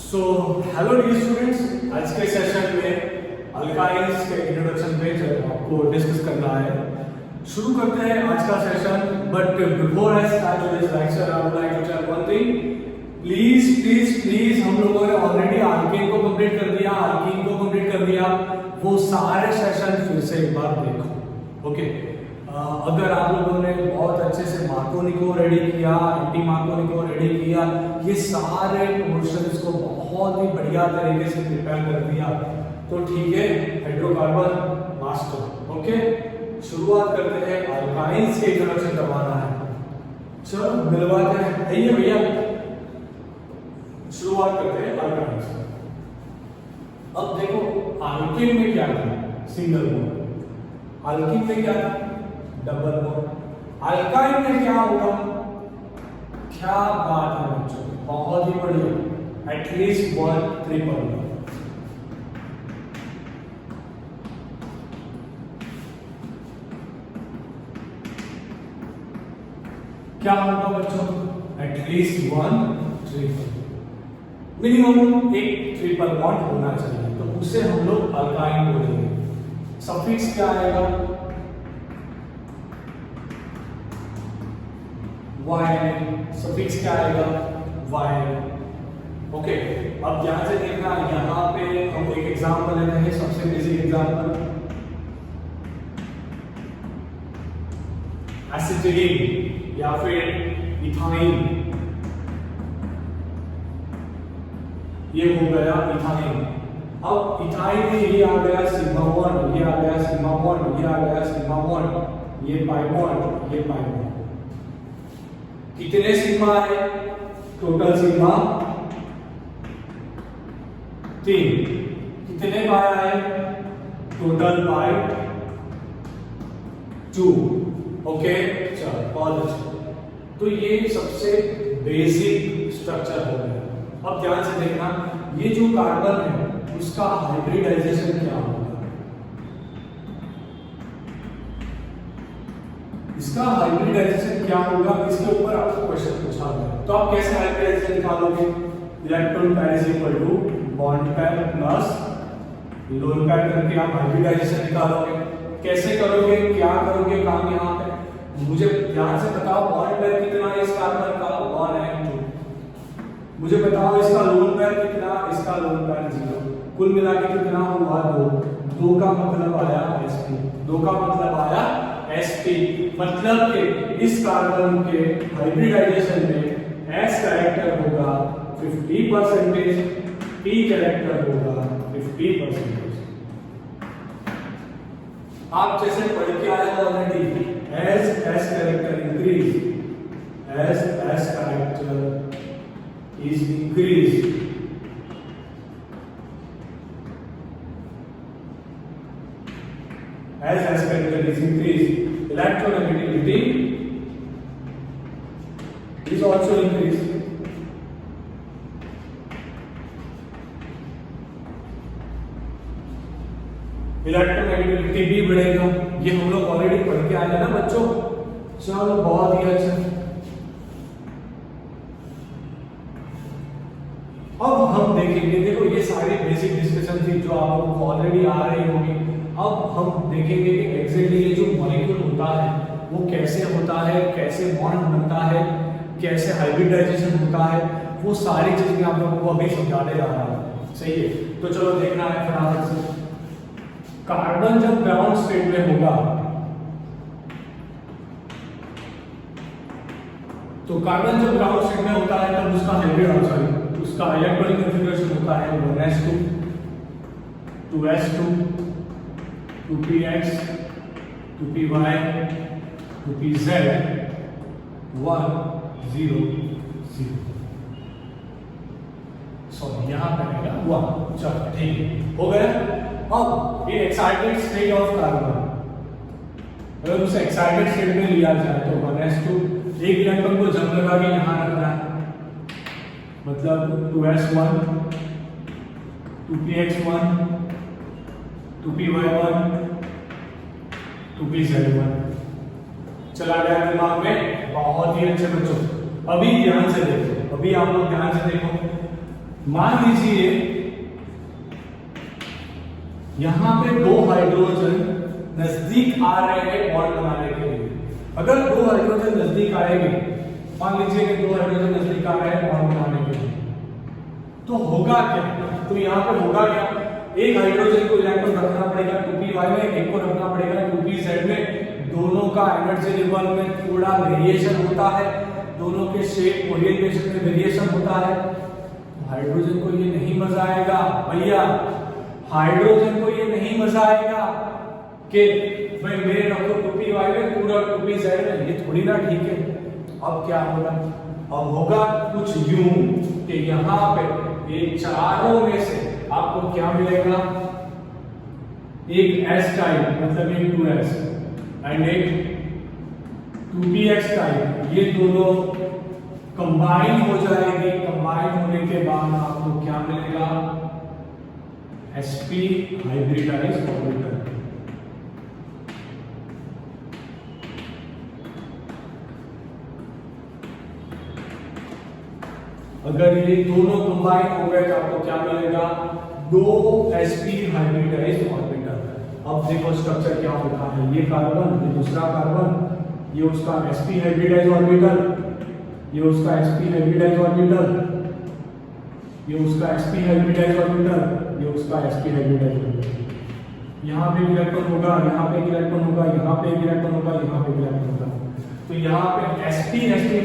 सो hello dear students, आज के session में अल्काइल्स के इंट्रोडक्शन पे आपको डिस्कस करना है। शुरू करते हैं आज का session. But before I start this lecture I would like to tell one thing. Please हम लोगों ने ऑलरेडी आर्किन को कंप्लीट कर दिया, आर्किन को कंप्लीट कर दिया। वो सारे सेशन फिर से एक बार देखो, ओके। अगर आप लोगों ने बहुत अच्छे से मार्कोनी को रेडी किया, एंटी मार्कोनी को रेडी किया, ये सारे पोर्शंस को बहुत ही बढ़िया तरीके से प्रिपेयर कर दिया, तो ठीक है, हाइड्रोकार्बन मास्टर। ओके, शुरुआत करते हैं। अल्काइल्स के इंट्रोडक्शन करवाना है, चलो मिलवाते हैं। आइए भैया, शुरुआत करते हैं अल्काइल्स। अब देखो अल्कीन में क्या था, सिंगल बॉन्ड। अल्कीन में क्या था, डबल बॉन्ड। अल्काइन में क्या होगा, क्या बात है बच्चों, बहुत ही बढ़िया, एटलीस्ट वन ट्रिपल बॉन्ड। क्या होगा बच्चों, एटलीस्ट वन ट्रिपल, मिनिमम एक ट्रिपल बॉन्ड होना चाहिए, तो उसे हम लोग अल्काइन बोलेंगे। सफिक्स क्या आएगा, वाई। सफिक्स क्या आएगा, वाई। ओके, अब ध्यान से देखना, यहाँ पे हम एक एग्जांपल लेते हैं, सबसे बेसिक एग्जांपल, एसिटिलीन या फिर इथाइन। ये हो गया इथाइन। अब इथाइन में ये आ गया सिग्मा बॉन्ड, ये आ गया सिग्मा बॉन्ड, ये आ गया सिग्मा बॉन्ड, ये पाई बॉन्ड, ये पाई बॉन्ड। कितने सिग्मा है, टोटल सिग्मा 3। कितने पाई है, टोटल पाई 2। ओके, चलो बहुत अच्छा। तो ये सबसे बेसिक स्ट्रक्चर हो गया। अब ध्यान से देखना, ये जो कार्बन है उसका हाइब्रिडाइजेशन क्या होगा, इसका हाइब्रिडाइजेशन क्या होगा, इसके ऊपर आपको क्वेश्चन पूछा गया। तो आप कैसे हाइब्रिडाइजेशन निकालोगे, electron pair is equal to bond pair plus lone pair करके आप हाइब्रिडाइजेशन निकालोगे। कैसे करोगे, क्या करोगे काम, यहाँ पे मुझे ध्यान से बताओ, बॉन्ड पेयर कितना है इस कार्बन का, 1 and 2। मुझे बताओ इसका लोन पेयर कितना, इसका लोन पेयर 0। कुल मिला के कितना हुआ, 2 का मतलब आया sp, 2 का मतलब आया sp। मतलब कि इस कार्बन के हाइब्रिडाइजेशन में s कैरेक्टर होगा 50%, p कैरेक्टर होगा 50%। आप जैसे पढ़ के आए हो already, as s character increase, as s character is increased, as s character is increased, electronegativity is also increased। Electronegativity भी बढ़ेगा, ये हम लोग ऑलरेडी पढ़ के आए हैं ना बच्चों। चलो बहुत ही अच्छा। अब हम देखेंगे, देखो ये सारी बेसिक डिस्कशन थी जो आप लोगों को ऑलरेडी आ रही होगी। अब हम देखेंगे कि एग्जैक्टली ये जो मॉलिक्यूल होता है वो कैसे होता है, कैसे बॉन्ड बनता है, कैसे हाइब्रिडाइजेशन होता है, वो सारी चीजें आप लोगों को अभी समझाने जा रहा है। सही है, तो चलो देखना है फटाफट से। कार्बन जब ग्राउंड स्टेट में होगा तो कार्बन जब ग्राउंड स्टेट में होता है तब उसका हाइब्रिड, उसका इलेक्ट्रॉनिक कॉन्फ़िगरेशन होता है 1s2, 2s2, 2px, 2py, 2pz, 1 0 0। Sorry यहाँ पे आएगा 1। चलो ठीक है, हो गया। अब in excited state of carbon, अगर उसे एक्साइटेड स्टेट में लिया जाए तो 1s2, एक इलेक्ट्रॉन को जंप लगा के यहाँ रखना है, मतलब 2s1, 2px1, 2py1, 2pz1। चला गया दिमाग में, बहुत ही अच्छे बच्चों। अभी ध्यान से देखो, अभी आप लोग ध्यान से देखो, मान लीजिए यहां पे दो हाइड्रोजन नजदीक आ रहे हैं बॉन्ड बनाने के लिए। अगर दो हाइड्रोजन नजदीक आएंगे, मान लीजिए कि दो हाइड्रोजन नजदीक आ रहे हैं बॉन्ड बनाने के लिए, तो होगा क्या? तो यहां पे होगा क्या? एक हाइड्रोजन को इलेक्ट्रॉन रखना पड़ेगा 2p में, एक को रखना पड़ेगा 2pz में। दोनों का एनर्जी लेवल में थोड़ा वेरिएशन होता है, दोनों के शेप ओरिएंटेशन में वेरिएशन होता है। हाइड्रोजन को ये नहीं मजा आएगा भैया, हाइड्रोजन को ये नहीं मजा आएगा कि भाई मेरे रखो 2py में, पूरा 2pz में, ये थोड़ी ना ठीक है। अब क्या होगा? अब होगा कुछ यूं कि यहां पे ये चारों में से आपको क्या मिलेगा? एक s टाइप मतलब एक 2s एंड एक 2px टाइप, ये दोनों कंबाइन हो जाएंगे। कंबाइन होने के बाद आपको क्या मिलेगा? sp hybridised orbital. अगर ये दोनों कंबाइन हो गए तो आपको क्या मिलेगा? दो sp हाइब्रिडाइज्ड ऑर्बिटल। अब देखो स्ट्रक्चर क्या होता है, ये कार्बन, ये दूसरा कार्बन, ये उसका sp हाइब्रिडाइज्ड ऑर्बिटल, ये उसका sp हाइब्रिडाइज्ड ऑर्बिटल, ये उसका sp हाइब्रिडाइज्ड ऑर्बिटल, ये उसका sp हाइब्रिडाइज्ड ऑर्बिटल। यहाँ पे इलेक्ट्रॉन होगा, यहाँ पे इलेक्ट्रॉन होगा, यहाँ पे इलेक्ट्रॉन होगा, यहाँ पे इलेक्ट्रॉन होगा। तो यहाँ पे sp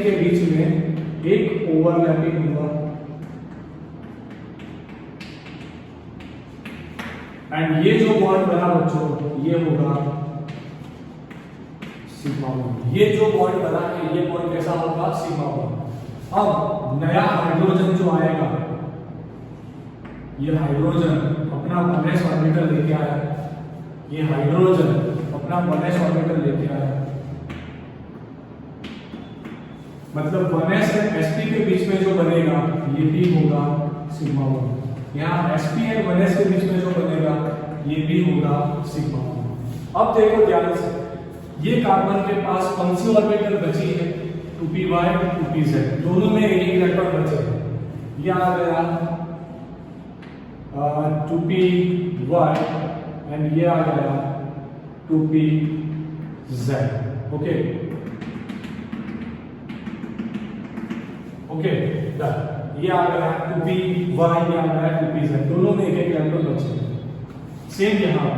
के बीच में एक ओवरलैपिंग होगा एंड ये जो बॉन्ड बना बच्चों, ये होगा सिग्मा बॉन्ड। ये जो बॉन्ड बना है, ये बॉन्ड कैसा होगा? Sigma bond. अब नया हाइड्रोजन जो आएगा, ये हाइड्रोजन अपना 1s ऑर्बिटल लेके आया, ये हाइड्रोजन अपना 1s ऑर्बिटल लेके आया, मतलब 1s और sp के बीच में जो बनेगा ये भी होगा सिग्मा बॉन्ड। यहाँ sp और 1s के बीच में जो बनेगा ये भी होगा सिग्मा बॉन्ड। अब देखो ध्यान से, ये कार्बन के पास कौन सी ऑर्बिटल बची है? 2py 2pz, दोनों में एक इलेक्ट्रॉन बचे हैं। ये आ गया 2py एंड ये आ गया 2pz। Okay okay done. ये आ गया 2py, ये आ गया 2pz, दोनों में एक एक इलेक्ट्रॉन बचे हैं। सेम यहाँ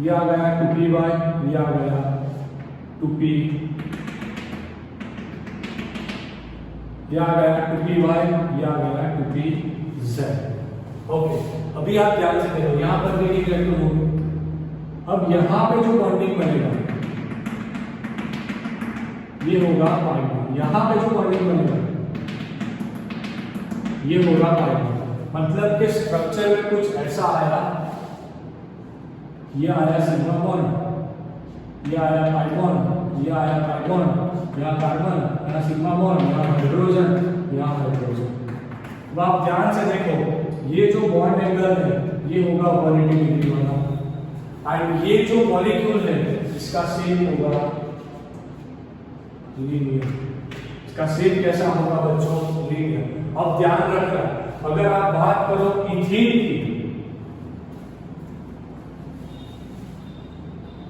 ये आ गया 2py, ये आ गया 2p, ये आ गया 2py, ये आ गया 2pz। ओके, अभी आप ध्यान से देखो, यहाँ पर भी एक इलेक्ट्रॉन होगा। अब यहाँ पे जो बॉन्डिंग बनेगा ये होगा पाई, यहाँ पे जो बॉन्डिंग बनेगा ये होगा पाई। मतलब कि स्ट्रक्चर में कुछ ऐसा आया, ये आया सिग्मा बॉन्ड, ये आया पाई बॉन्ड, ये आया पाई बॉन्ड, यहाँ कार्बन, यहाँ सिग्मा बॉन्ड, यहाँ हाइड्रोजन, यहाँ हाइड्रोजन। अब आप ध्यान से देखो, ये जो बॉन्ड एंगल है ये होगा 180 डिग्री वाला, एंड ये जो मॉलिक्यूल है इसका शेप होगा लीनियर। इसका शेप कैसा होगा बच्चों? लीनियर। अब ध्यान रखना, अगर आप बात करो इथीन की,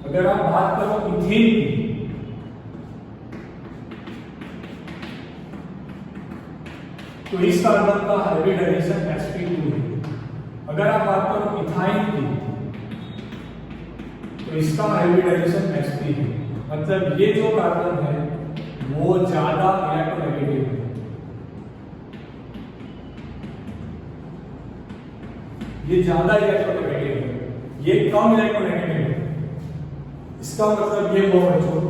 अगर आप बात करो इथीन की, तो इस कार्बन का हाइब्रिडाइजेशन sp2 है। अगर आप बात करो इथाइन की, तो इसका हाइब्रिडाइजेशन sp है। मतलब ये जो कार्बन है वो ज्यादा इलेक्ट्रोनेगेटिव है, ये ज्यादा इलेक्ट्रोनेगेटिव है, ये कम इलेक्ट्रोनेगेटिव है। इसका मतलब ये हुआ बच्चों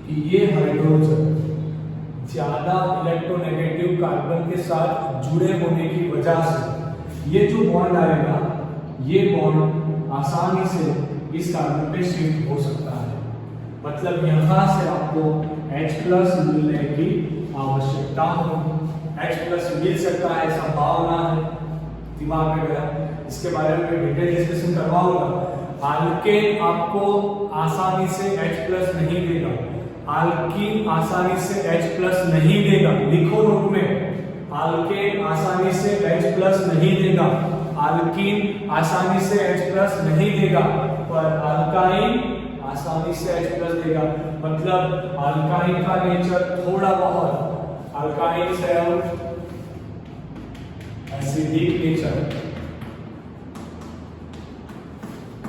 कि ये हाइड्रोजन ज्यादा इलेक्ट्रोनेगेटिव कार्बन के साथ जुड़े होने की वजह से ये जो बॉन्ड आएगा, ये बॉन्ड आसानी से इस कार्बन पे शिफ्ट हो सकता है। मतलब यहां से आपको H+ मिलने की आवश्यकता हो, H+ मिल सकता है, संभावना है, दिमाग में गया। इसके बारे में डिटेल डिस्कशन करवाऊंगा। आल्केन आपको आसानी से H+ नहीं देगा, आल्कीन आसानी से H+ नहीं देगा। लिखो नोट में, अल्केन आसानी से H प्लस नहीं देगा, अल्कीन आसानी से H प्लस नहीं देगा, पर अल्काइन आसानी से H प्लस देगा। मतलब अल्काइन का नेचर थोड़ा बहुत, अल्काइन से एसिडिक नेचर,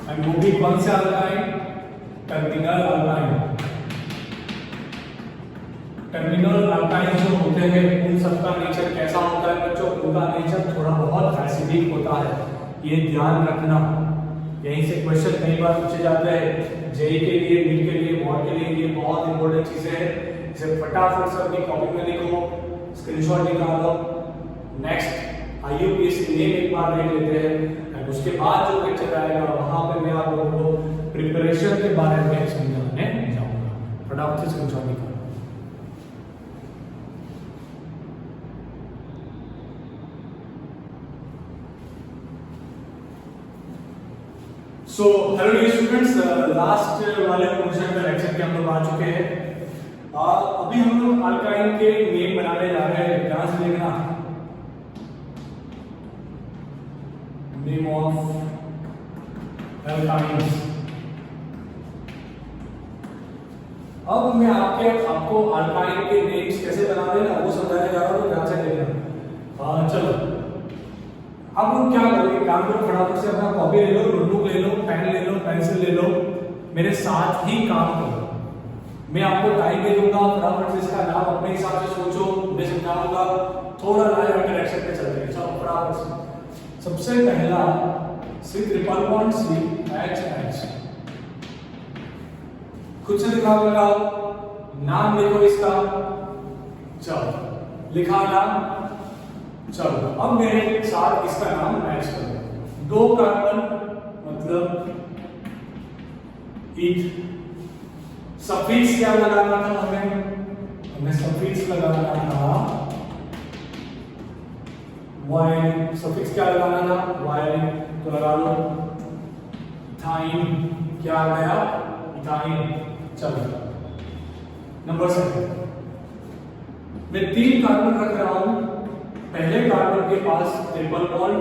एंड वो भी कौन से alkyne? Terminal alkyne. Terminal alkyne जो होते हैं उन सबका नेचर कैसा होता है बच्चों? उनका नेचर थोड़ा बहुत एसिडिक होता है, ये ध्यान रखना। यहीं से क्वेश्चन कई बार पूछे जाते हैं जेई के लिए, नीट के लिए, बोर्ड के लिए, ये बहुत इंपॉर्टेंट चीजें हैं। इसे फटाफट से अपनी कॉपी में लिखो, स्क्रीनशॉट निकालो। नेक्स्ट आईयूपीएसी नेम एक बार देख लेते हैं, और उसके बाद जो लेक्चर आएगा वहां पे मैं आप लोगों को प्रिपरेशन के बारे में समझाने जाऊंगा। फटाफट से स्क्रीनशॉट निकालो। So hello dear students, last वाले पोर्शन में लेक्चर के हम लोग आ चुके हैं। अभी हम लोग अल्काइन के नेम बनाने जा रहे हैं। ध्यान से देखना, नेम ऑफ अल्काइन्स। अब मैं आपको अल्काइन के नेम्स कैसे बनाने हैं वो समझाने जा रहा हूँ, ध्यान से देखना। चलो अब लोग क्या करोगे, काम करो, फटाफट से अपना कॉपी ले लो, नोटबुक ले लो, पेन ले लो, पेंसिल ले लो, मेरे साथ ही काम करो। मैं आपको टाइम दे दूंगा, फटाफट से इसका नाम अपने हिसाब से सोचो, मैं समझाऊंगा, थोड़ा लाइव इंटरेक्शन पे चलते हैं। चलो फटाफट से। सबसे पहला C triple bond C H, खुद से दिमाग लगाओ, नाम देखो इसका। चलो लिखा नाम। चलो अब मेरे साथ इसका नाम मैच करो। 2 कार्बन मतलब ईथ। सफिक्स क्या लगाना था हमें सफिक्स लगाना था वाइन। सफिक्स क्या लगाना था? वाइन। तो लगा लो इथाइन। क्या आ गया? इथाइन। चलो नंबर 7, मैं 3 कार्बन रख रहा हूं। पहले कार्बन के पास ट्रिपल बॉन्ड,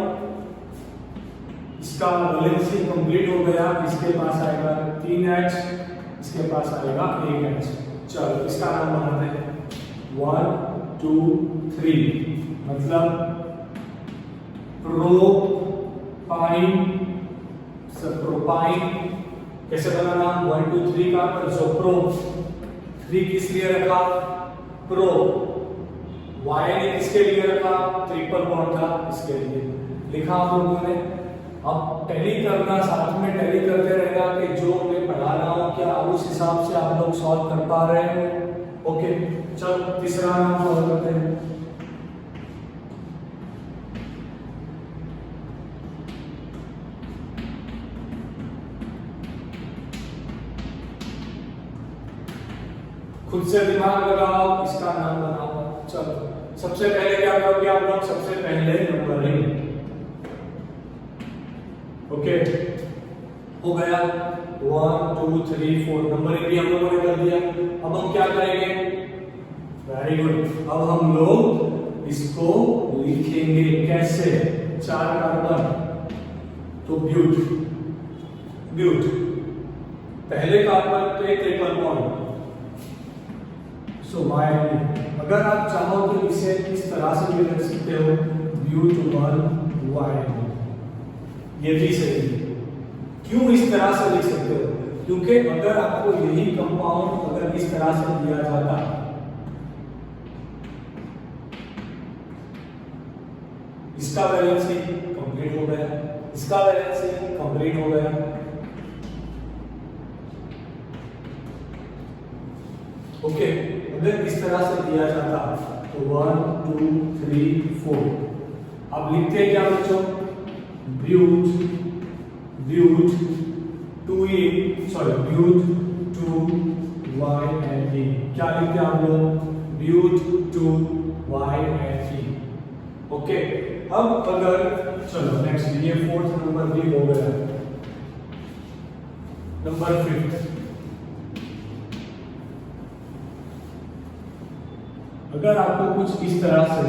इसका वैलेंसी कंप्लीट हो गया। इसके पास आएगा 3H, इसके पास आएगा 1H। चलो इसका नाम बनाते हैं 1 2 3, मतलब प्रोपाइन। प्रोपाइन कैसे बनाना? 1 2 3 कार्बन, सो प्रो। 3 किस लिए रखा? प्रो। वाई ने किसके लिए रखा? ट्रिपल बॉन्ड था, इसके लिए लिखा आप लोगों ने। अब टैली करना, साथ में टैली करते रहना कि जो मैं पढ़ा रहा हूं क्या उस हिसाब से आप लोग सॉल्व कर पा रहे हो। ओके चलो तीसरा नाम सॉल्व करते हैं। खुद से दिमाग लगाओ, इसका नाम बनाओ। चलो सबसे पहले क्या करोगे आप लोग? सबसे पहले नंबरिंग। ओके हो गया 1 2 3 4, नंबरिंग भी हम लोगों ने कर दिया। अब हम क्या करेंगे? Very good. अब हम लोग इसको लिखेंगे कैसे? 4 कार्बन तो ब्यूट। ब्यूट पहले कार्बन पे ट्रिपल बॉन्ड, सो वाई। अगर आप चाहो तो इसे इस तरह से भी लिख सकते हो, ब्यूट 1 वाई। ये भी सही है। क्यों इस तरह से लिख सकते हो? क्योंकि अगर आपको यही कंपाउंड अगर इस तरह से दिया जाता, इसका वैलेंसी कंप्लीट हो गया, इसका वैलेंसी कंप्लीट हो गया। ओके अगर इस तरह से दिया जाता तो 1 2 3 4। अब लिखते हैं क्या बच्चों? But but 2E sorry but 2YNE। क्या लिखते हैं आप लोग? ब्यूट 2YNE। ओके अब अगर चलो नेक्स्ट ये 4th नंबर भी हो गया। नंबर 5, अगर आपको कुछ इस तरह से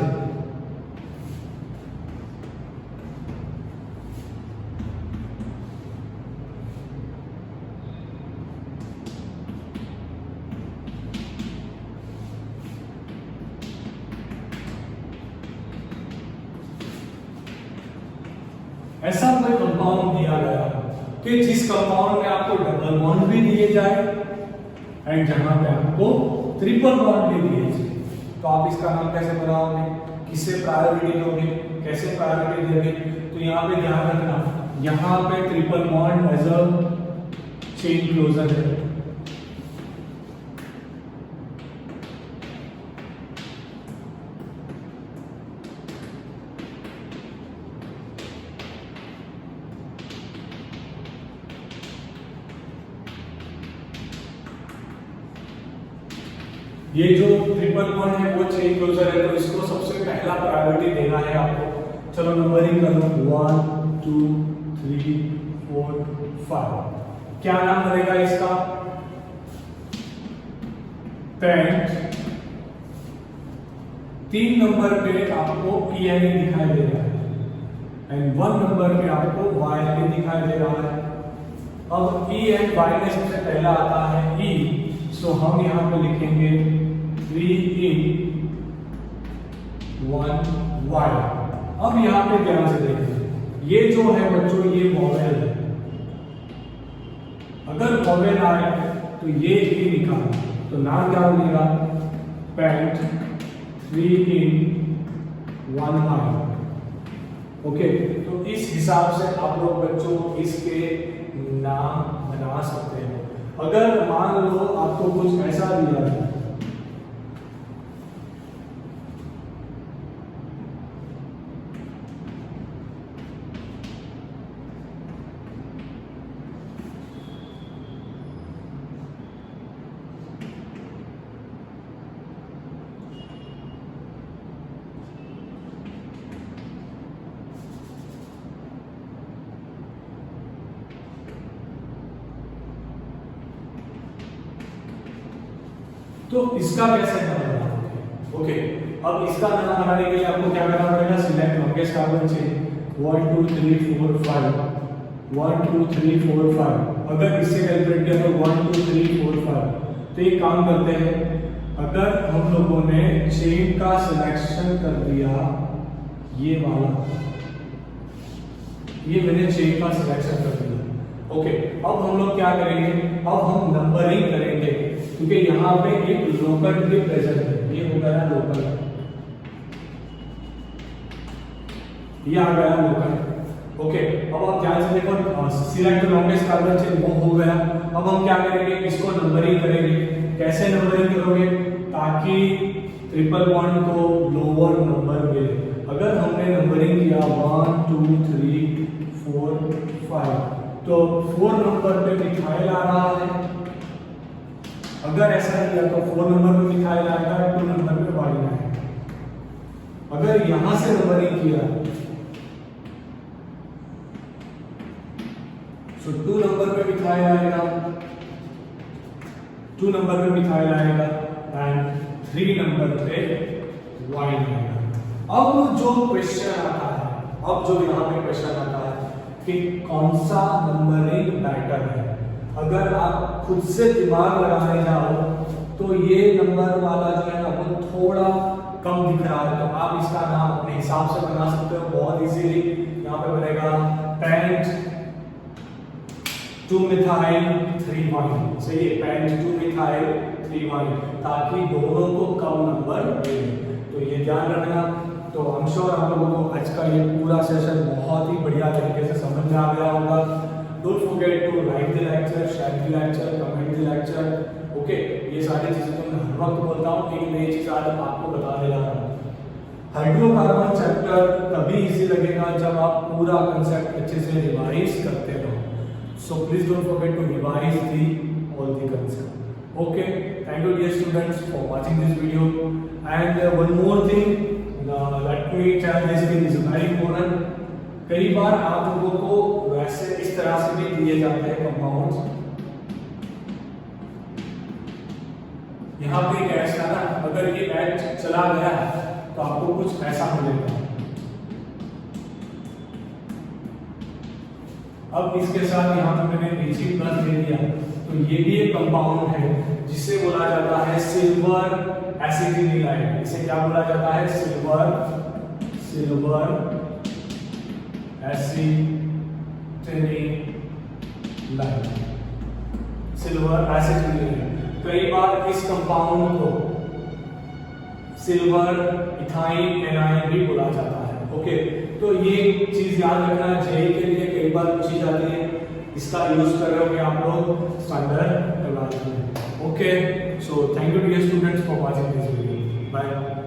ऐसा कोई कंपाउंड दिया गया कि जिस कंपाउंड में आपको डबल बॉन्ड भी दिए जाए एंड जहां पे आपको ट्रिपल बॉन्ड भी दिए जाए, तो आप इसका नाम कैसे बनाओगे, किससे प्रायोरिटी दोगे, कैसे प्रायोरिटी देंगे? तो यहाँ पे ध्यान रखना, यहाँ पे triple bond as a chain closure है, ये जो ट्रिपल बॉन्ड है वो चेन क्लोजर है, तो इसको सबसे पहला प्रायोरिटी देना है आपको। चलो नंबरिंग कर लो, 1 2 3 4 5। क्या नाम रहेगा इसका? पेंट। 3 नंबर पे आपको EN दिखाई दे रहा है एंड 1 नंबर पे आपको YN दिखाई दे रहा है। अब EN Y में सबसे पहला आता है E, सो हम यहाँ पे लिखेंगे 3E 1 Y। अब यहाँ पे ध्यान से देखिए, ये जो है बच्चों ये वॉवेल है, अगर वॉवेल आए तो ये E निकालना, तो नाम क्या बनेगा? Paint 3 in 1 I। ओके, तो इस हिसाब से आप लोग बच्चों इसके नाम बना सकते हो। अगर मान लो आपको कुछ ऐसा दिया है, तो इसका कैसे करना है? ओके, अब इसका नाम बनाने के लिए आपको क्या करना पड़ेगा? Select longest carbon chain 1 2 3 4 5 1 2 3 4 5। अगर इससे कैलकुलेट किया तो 1 2 3 4 5। तो ये काम करते हैं, अगर हम लोगों ने चेन का सिलेक्शन कर दिया, ये वाला, ये मैंने चेन का सिलेक्शन कर दिया। ओके, अब हम लोग क्या करेंगे? अब हम नंबरिंग करेंगे, क्योंकि यहाँ पे एक लोकल भी प्रेजेंट है, ये हो गया लोकल, ये आ गया लोकल। ओके, अब आप ध्यान से देखो, सिलेक्ट लॉन्गेस्ट कार्बन चेन वो हो गया। अब हम क्या करेंगे? इसको नंबरिंग करेंगे। कैसे नंबरिंग करोगे? ताकि ट्रिपल बॉन्ड को लोअर नंबर मिले। अगर हमने नंबरिंग किया 1 2 3 4 5, तो 4 नंबर पे मिथाइल आ रहा है। अगर ऐसा किया तो 4 नंबर पे मिथाइल आएगा, 2 नंबर पे वाइन आएगा। अगर यहां से नंबरिंग किया तो 2 नंबर पे मिथाइल आएगा, 2 नंबर पे मिथाइल आएगा एंड 3 नंबर पे वाइन आएगा। अब जो क्वेश्चन आता है, अब जो यहाँ पे क्वेश्चन आता है कि कौन सा नंबरिंग बेटर है। अगर आप खुद से दिमाग लगाने जाओ तो ये नंबर वाला जो है ना वो थोड़ा कम दिख रहा है, तो आप इसका नाम अपने हिसाब से बना सकते हो बहुत इजीली। यहाँ पे बनेगा पेंट 2 मिथाइल 3 वाइन। सही है, पेंट 2 मिथाइल 3 वाइन, ताकि दोनों को कम नंबर मिले। तो ये ध्यान रखना। तो आई एम श्योर आप लोगों को आज का ये पूरा सेशन बहुत ही बढ़िया तरीके से समझ में आ गया होगा। Don't forget to like the lecture, share the lecture, comment the lecture. Okay, ये सारी चीजें तो मैं हर वक्त बोलता हूँ, एक नई चीज आज आपको बताने जा रहा हूँ। हाइड्रोकार्बन चैप्टर तभी इजी लगेगा जब आप पूरा कंसेप्ट अच्छे से रिवाइज करते हो। So please don't forget to revise the all the concept. Okay, thank you dear students for watching this video and one more thing, let me tell this thing is very important। कई बार आप लोगों को वैसे इस तरह से भी दिए जाते हैं कंपाउंड्स। यहाँ पे एक ऐड था ना, अगर ये ऐड चला गया तो आपको कुछ ऐसा मिलेगा। अब इसके साथ यहाँ पे मैंने Ag प्लस दे दिया, तो ये भी एक कंपाउंड है जिसे बोला जाता है सिल्वर एसिटिलाइड। इसे क्या बोला जाता है? Silver acetylene, silver acetylene. कई बार इस कंपाउंड को सिल्वर इथाइन एनाइन भी बोला जाता है। ओके, तो ये चीज याद रखना, जेई के लिए कई बार पूछी जाती है, इसका यूज कर रहे होगे आप लोग स्टैंडर्ड एनालिसिस में। Okay, so thank you dear students for watching this video. Bye.